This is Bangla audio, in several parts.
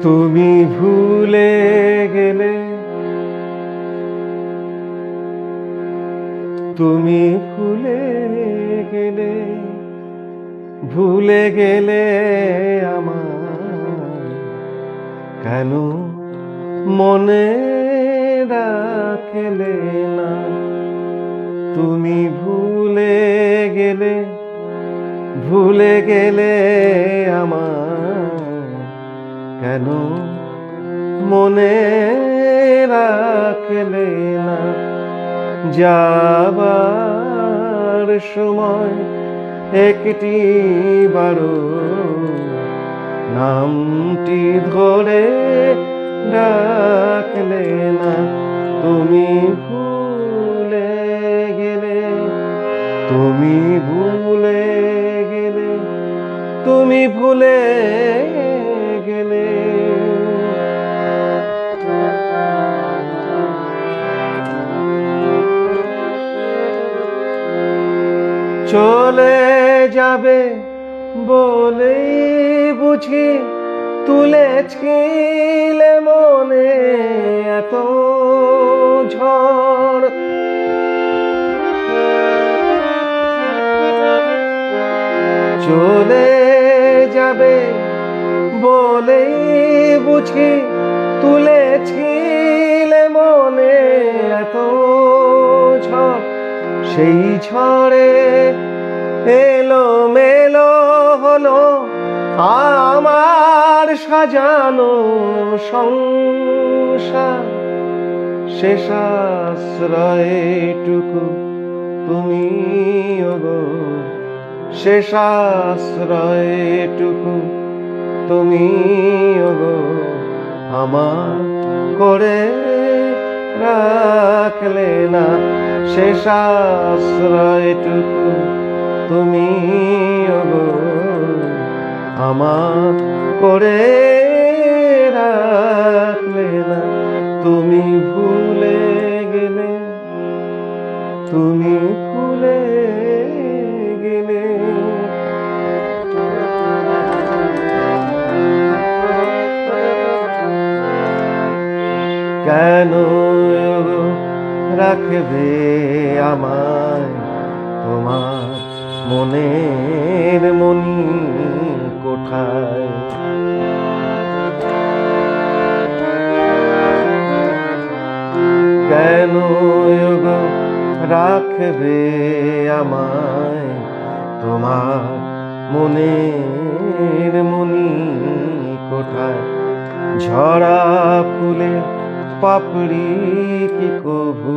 তুমি ভুলে গেলে, তুমি ভুলে গেলে, ভুলে গেলে আমার কেন মনে রাখলে না। তুমি ভুলে গেলে, ভুলে গেলে আমার কেন মনে রাখলে না। যাবার সময় একটি বারো নামটি ধরে ডাকলে না। তুমি ভুলে গেলে, তুমি ভুলে গেলে, তুমি ভুলে গেলে। চলে যাবে বলেই বুঝি তুলেছিলে মনে এত ঝড়। চলে যাবে বলেই বুঝি তুলেছিলে মনে এত ঝড়। সেই ঝড়ে এলো মেলো হলো আমার সাজানো সংসার। শেষ আশ্রয়টুকু তুমি ওগো, শেষ আশ্রয়টুকু তুমি ওগো আমার করে রাখলে না। শেষ আশ্রয়টুকু তুমি ওগো আমার করে রাখলে না। তুমি ভুলে গেলে, তুমি ভুলে গেলে। কেন রাখবে আমায় তোমার মনের মনি কোঠায়। কেন রাখবে আমায় তোমার মনের মনি কোঠায়। ঝরা ফুলের পাপড়ি কি কভু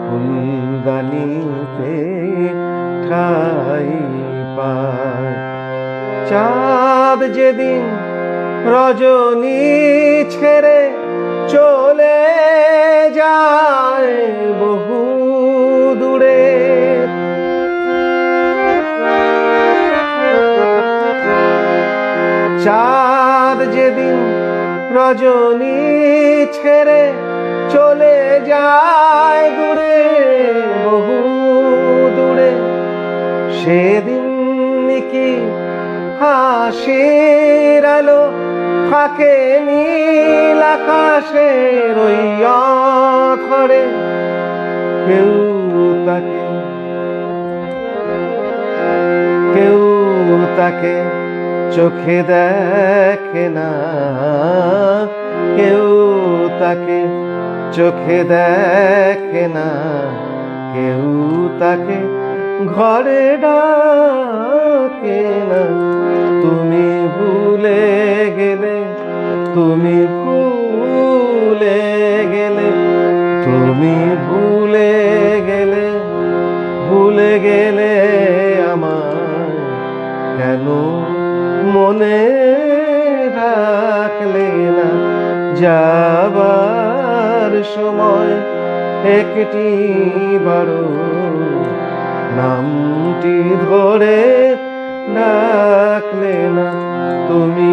ফুলদানিতে ঠাই পায়। চাঁদ যেদিন রজনী ছেড়ে চলে যায় বহু দূরে। চাঁদ যেদিন রজনী ছেড়ে চলে যায় দূরে বহু দূরে। সেদিন কি হাসির আলো ফাঁকে নীল আকাশের ওই অথরে। কেউ তাকে, কেউ তাকে চোখে দেখে না, কেউ তাকে চোখে দেখে না, কেউ তাকে ঘরে ডাকে না। তুমি ভুলে গেলে, তুমি ভুলে গেলে, তুমি ভুলে গেলে, ভুলে গেলে আমায় কেন মনে রাখলে না। যাবার সময় একটি বারো নামটি ধরে ডাকলে না। তুমি